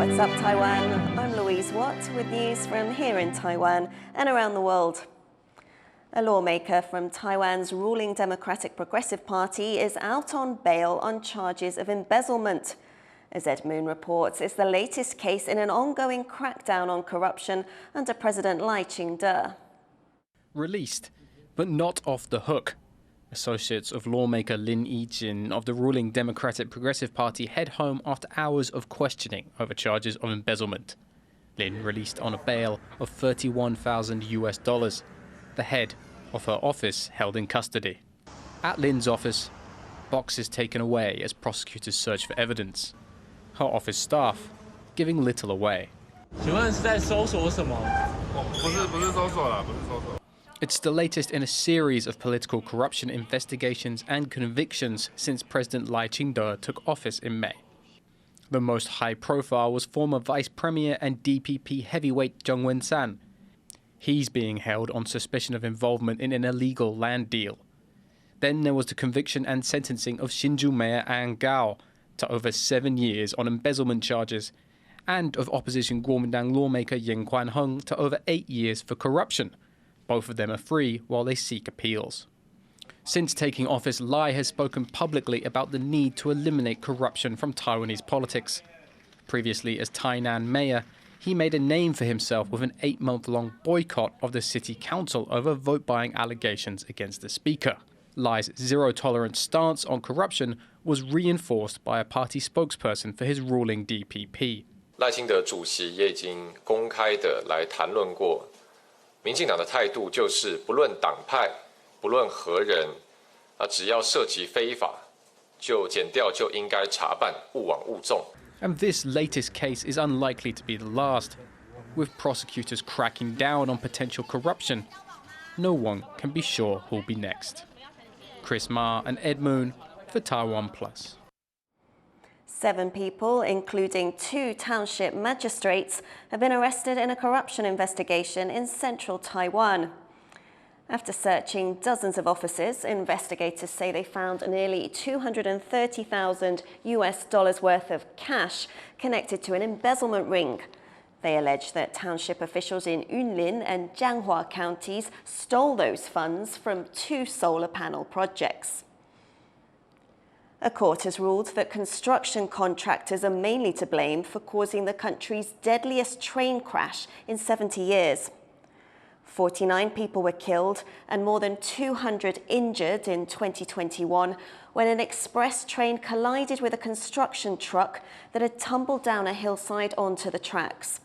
What's up, Taiwan? I'm Louise with news from here in Taiwan and around the world. A lawmaker from Taiwan's ruling Democratic Progressive Party is out on bail on charges of embezzlement. As Ed Moon reports, it's the latest case in an ongoing crackdown on corruption under President Lai Ching-te. Released, but not off the hook. Associates of lawmaker Lin Yijin of the ruling Democratic Progressive Party head home after hours of questioning over charges of embezzlement. Lin released on a bail of $31,000, the head of her office held in custody. At Lin's office, boxes taken away as prosecutors search for evidence. Her office staff giving little away. It's the latest in a series of political corruption investigations and convictions since President Lai Ching-te took office in May. The most high-profile was former Vice Premier and DPP heavyweight Zheng Wen-san. He's being held on suspicion of involvement in an illegal land deal. Then there was the conviction and sentencing of Hsinchu Mayor An Gao to over 7 years on embezzlement charges, and of opposition Kuomintang lawmaker Yen Kuan-hung to over 8 years for corruption. Both of them are free while they seek appeals. Since taking office, Lai has spoken publicly about the need to eliminate corruption from Taiwanese politics. Previously as Tainan mayor, he made a name for himself with an 8-month-long boycott of the city council over vote-buying allegations against the speaker. Lai's zero-tolerance stance on corruption was reinforced by a party spokesperson for his ruling DPP. 赖清德主席也已经公开的来谈论过，民进党的态度就是不论党派，不论何人，只要涉及非法，就检调就应该查办，勿枉勿纵。 And this latest case is unlikely to be the last. With prosecutors cracking down on potential corruption, no one can be sure who'll be next. Chris Ma and Ed Moon for TaiwanPlus. 7 people, including 2 township magistrates, have been arrested in a corruption investigation in central Taiwan. After searching dozens of offices, investigators say they found nearly $230,000 worth of cash connected to an embezzlement ring. They allege that township officials in Yunlin and Jianghua counties stole those funds from 2 solar panel projects. A court has ruled that construction contractors are mainly to blame for causing the country's deadliest train crash in 70 years. 49 people were killed and more than 200 injured in 2021 when an express train collided with a construction truck that had tumbled down a hillside onto the tracks.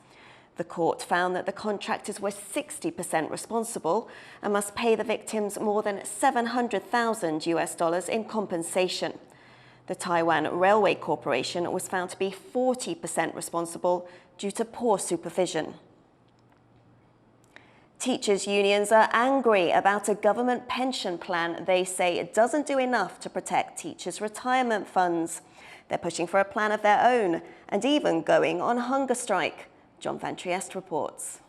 The court found that the contractors were 60% responsible and must pay the victims more than $700,000 in compensation. The Taiwan Railway Corporation was found to be 40% responsible due to poor supervision. Teachers' unions are angry about a government pension plan they say it doesn't do enough to protect teachers' retirement funds. They're pushing for a plan of their own and even going on hunger strike. John Van Trieste reports.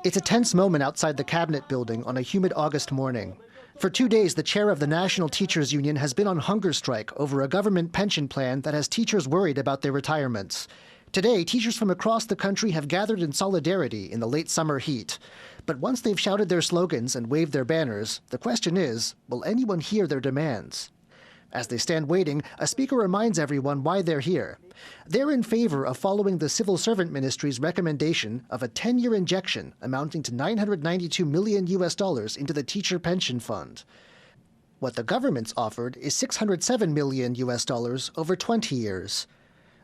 It's a tense moment outside the cabinet building on a humid August morning. For 2 days, the chair of the National Teachers Union has been on hunger strike over a government pension plan that has teachers worried about their retirements. Today, teachers from across the country have gathered in solidarity in the late summer heat. But once they've shouted their slogans and waved their banners, the question is, will anyone hear their demands? As they stand waiting, a speaker reminds everyone why they're here. They're in favor of following the Civil Servant Ministry's recommendation of a 10-year injection amounting to $992 million into the teacher pension fund. What the government's offered is $607 million over 20 years.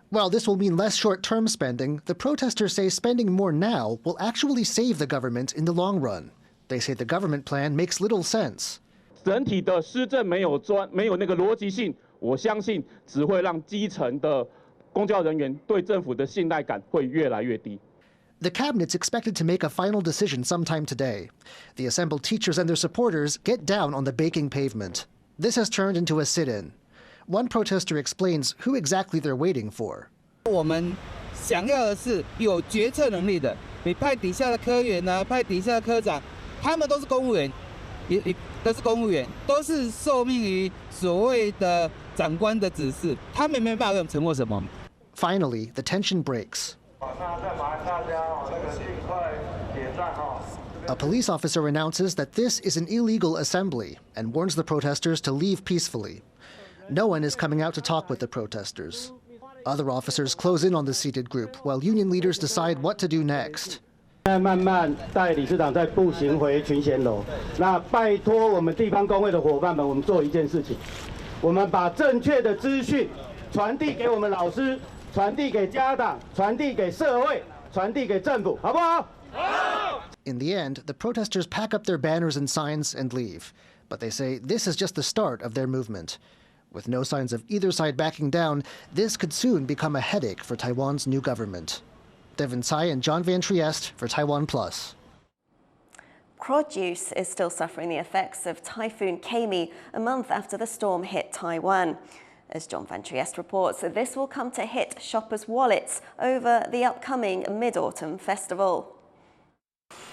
While this will mean less short-term spending, the protesters say spending more now will actually save the government in the long run. They say the government plan makes little sense. 整体的施政没有那个逻辑性，我相信只会让基层的公教人员对政府的信赖感会越来越低。 The cabinet's expected to make a final decision sometime today. The assembled teachers and their supporters get down on the baking pavement. This has turned into a sit-in. One protester explains who exactly they're waiting for. 我们想要的是有决策能力的，你派底下的科员啊，派底下的科长，他们都是公务员，都是受命于所谓的长官的指示，他们没办法给我们承诺什么。Finally, the tension breaks. A police officer announces that this is an illegal assembly and warns the protesters to leave peacefully. No one is coming out to talk with the protesters. Other officers close in on the seated group while union leaders decide what to do next. 慢慢带理事长再步行回群贤楼。那拜托我们地方工会的伙伴们，我们做一件事情，我们把正确的资讯传递给我们老师，传递给家长，传递给社会，传递给政府，好不好？好。 In the end, the protesters pack up their banners and signs and leave. But they say this is just the start of their movement. With no signs of either side backing down, this could soon become a headache for Taiwan's new government. Devin Tsai and John Van Trieste for TaiwanPlus. Produce is still suffering the effects of Typhoon Gaemi a month after the storm hit Taiwan. As John Van Trieste reports, this will come to hit shoppers' wallets over the upcoming Mid-Autumn Festival.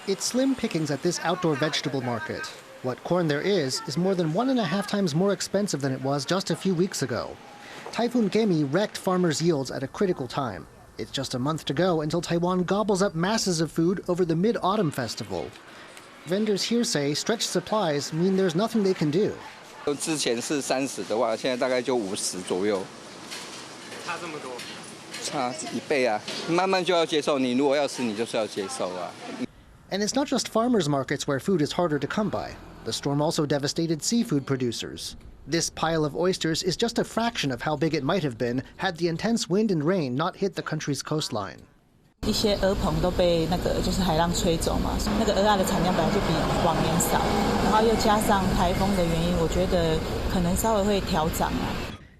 It's slim pickings at this outdoor vegetable market. What corn there is more than 1.5 times more expensive than it was just a few weeks ago. Typhoon Gaemi wrecked farmers' yields at a critical time. It's just a month to go until Taiwan gobbles up masses of food over the Mid-Autumn Festival. Vendors here say stretched supplies mean there's nothing they can do. 之前是30的话，现在大概就50左右。差这么多？差1倍啊！慢慢就要接受，你如果要吃，你就是要接受啊。 And it's not just farmers' markets where food is harder to come by. The storm also devastated seafood producers. This pile of oysters is just a fraction of how big it might have been had the intense wind and rain not hit the country's coastline. 一些鹅棚都被就是海浪吹走嘛，那个鹅啊的产量本来就比往年少，然后又加上台风的原因，我觉得可能稍微会调涨啊。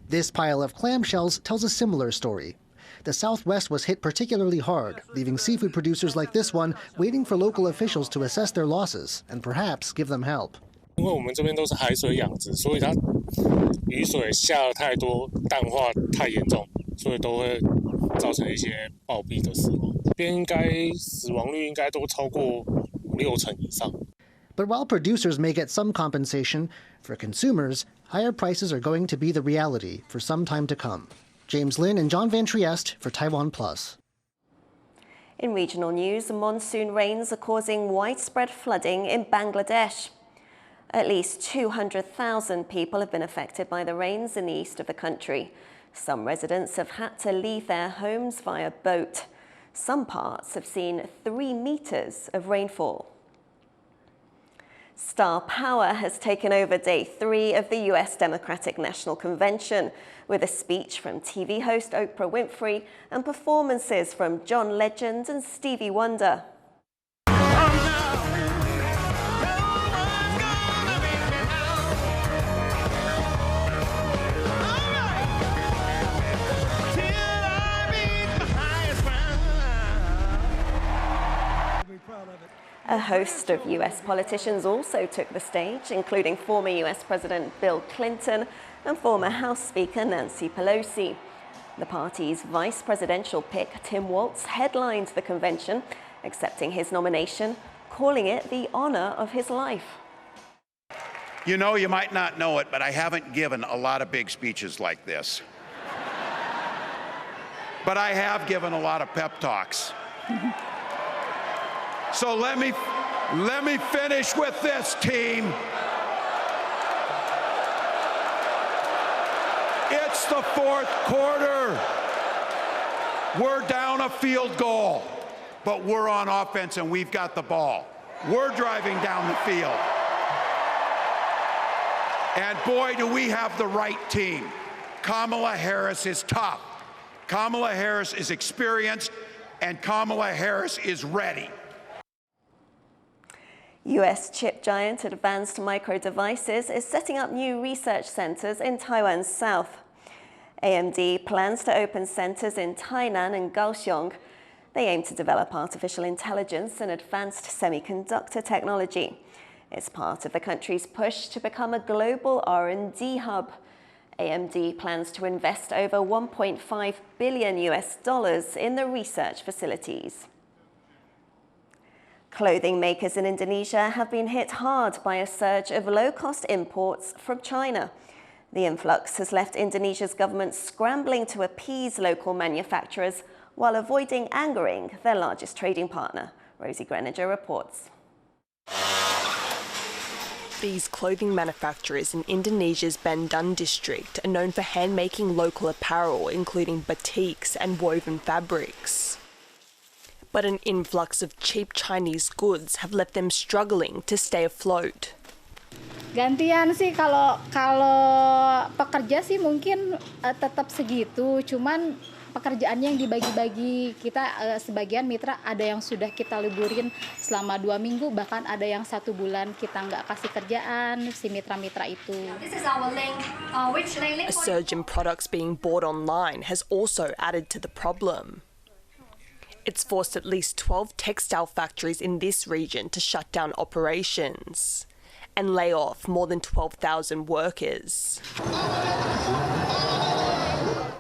This pile of clamshells tells a similar story. The Southwest was hit particularly hard, leaving seafood producers like this one waiting for local officials to assess their losses and perhaps give them help. 因为我们这边都是海水养殖，所以它雨水下了太多，淡化太严重，所以都会造成一些暴毙的死亡。这边应该死亡率应该都超过5-6成以上。 But while producers may get some compensation, for consumers, higher prices are going to be the reality for some time to come. James Lin and John Van Trieste for TaiwanPlus. In regional news, monsoon rains are causing widespread flooding in Bangladesh. At least 200,000 people have been affected by the rains in the east of the country. Some residents have had to leave their homes via boat. Some parts have seen 3 meters of rainfall. Star power has taken over day 3 of the US Democratic National Convention, with a speech from TV host Oprah Winfrey and performances from John Legend and Stevie Wonder. A host of US politicians also took the stage, including former US President Bill Clinton and former House Speaker Nancy Pelosi. The party's vice presidential pick, Tim Walz, headlined the convention, accepting his nomination, calling it the honor of his life. You know, you might not know it, but I haven't given a lot of big speeches like this. But I have given a lot of pep talks. So let me finish with this, team. It's the 4th quarter. We're down a field goal, but we're on offense and we've got the ball. We're driving down the field. And boy, do we have the right team. Kamala Harris is tough. Kamala Harris is experienced, and Kamala Harris is ready. US chip giant Advanced Micro Devices is setting up new research centers in Taiwan's south. AMD plans to open centers in Tainan and Kaohsiung. They aim to develop artificial intelligence and advanced semiconductor technology. It's part of the country's push to become a global R&D hub. AMD plans to invest over $1.5 billion in the research facilities. Clothing makers in Indonesia have been hit hard by a surge of low-cost imports from China. The influx has left Indonesia's government scrambling to appease local manufacturers while avoiding angering their largest trading partner. Rosie Greninger reports. These clothing manufacturers in Indonesia's Bandung district are known for hand-making local apparel, including batiks and woven fabrics. But an influx of cheap Chinese goods have left them struggling to stay afloat. Gantian sih kalau pekerja sih mungkin tetap segitu, cuman pekerjaannya yang dibagi-bagi kita sebagian mitra ada yang sudah kita liburin selama 2 minggu, bahkan ada yang 1 bulan kita nggak kasih kerjaan si mitra-mitra itu. A surge in products being bought online has also added to the problem. It's forced at least 12 textile factories in this region to shut down operations and lay off more than 12,000 workers.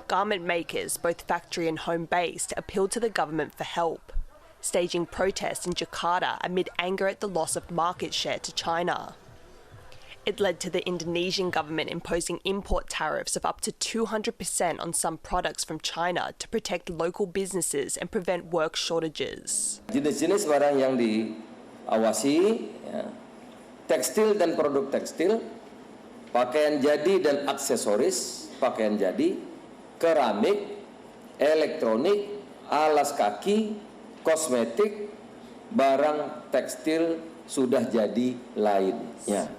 Garment makers, both factory and home-based, appealed to the government for help, staging protests in Jakarta amid anger at the loss of market share to China. It led to the Indonesian government imposing import tariffs of up to 200% on some products from China to protect local businesses and prevent work shortages. Jenis-jenis barang yang diawasi, ya, tekstil dan produk tekstil, pakaian jadi dan aksesoris, pakaian jadi, keramik, elektronik, alas kaki, kosmetik, barang tekstil sudah jadi lainnya.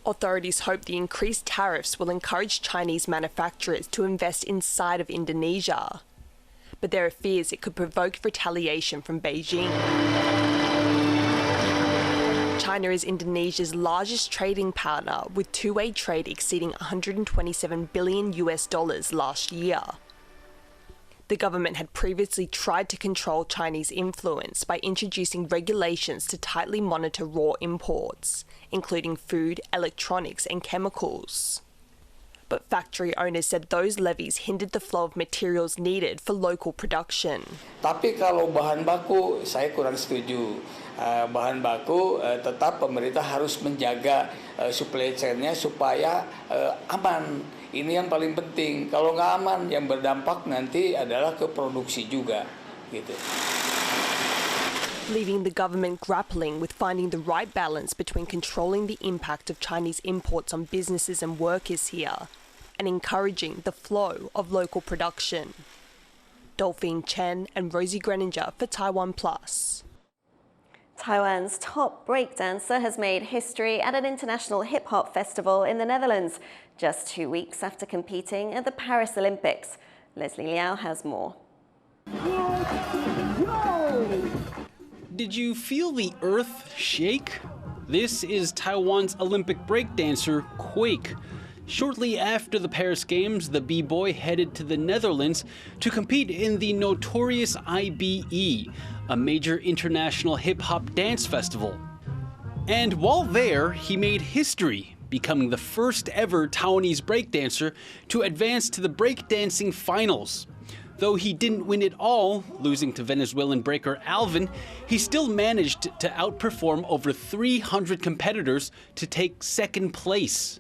Authorities hope the increased tariffs will encourage Chinese manufacturers to invest inside of Indonesia. But there are fears it could provoke retaliation from Beijing. China is Indonesia's largest trading partner, with two-way trade exceeding $127 billion last year. The government had previously tried to control Chinese influence by introducing regulations to tightly monitor raw imports, including food, electronics and chemicals. But factory owners said those levies hindered the flow of materials needed for local production. Tapi kalau bahan baku, saya kurang setuju. Bahan baku tetap pemerintah harus menjaga supply chain-nya supaya aman. Ini yang paling penting. Kalau nggak aman, yang berdampak nanti adalah ke produksi juga, gitu. Leaving the government grappling with finding the right balance between controlling the impact of Chinese imports on businesses and workers here and encouraging the flow of local production. Delphine Chen and Rosie Greninger for TaiwanPlus. Taiwan's top breakdancer has made history at an international hip-hop festival in the Netherlands, just 2 weeks after competing at the Paris Olympics. Leslie Liao has more. Did you feel the earth shake? This is Taiwan's Olympic breakdancer, Quake. Shortly after the Paris Games, the b-boy headed to the Netherlands to compete in the notorious IBE, a major international hip-hop dance festival. And while there, he made history, becoming the first ever Taiwanese breakdancer to advance to the breakdancing finals. Though he didn't win it all, losing to Venezuelan breaker Alvin, he still managed to outperform over 300 competitors to take second place.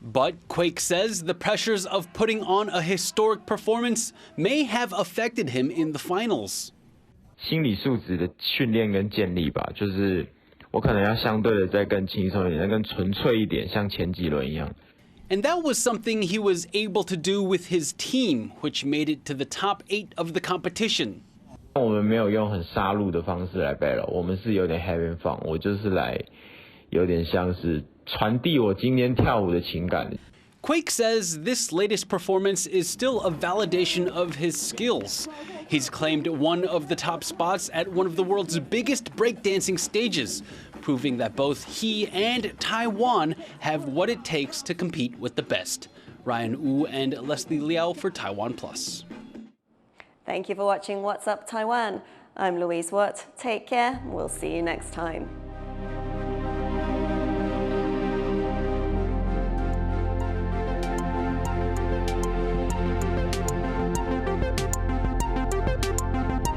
But Quake says the pressures of putting on a historic performance may have affected him in the finals. 心理素质的训练跟建立吧，就是我可能要相对的再更轻松一点，更纯粹一点，像前几轮一样。And that was something he was able to do with his team, which made it to the top 8 of the competition. 我们没有用很杀戮的方式来 battle， 我们是有点 have fun， 我就是来有点像是传递我今天跳舞的情感。Quake says this latest performance is still a validation of his skills. He's claimed one of the top spots at one of the world's biggest breakdancing stages, proving that both he and Taiwan have what it takes to compete with the best. Ryan Wu and Leslie Liao for TaiwanPlus. Thank you for watching What's Up Taiwan. I'm Louise Watt. Take care. We'll see you next time.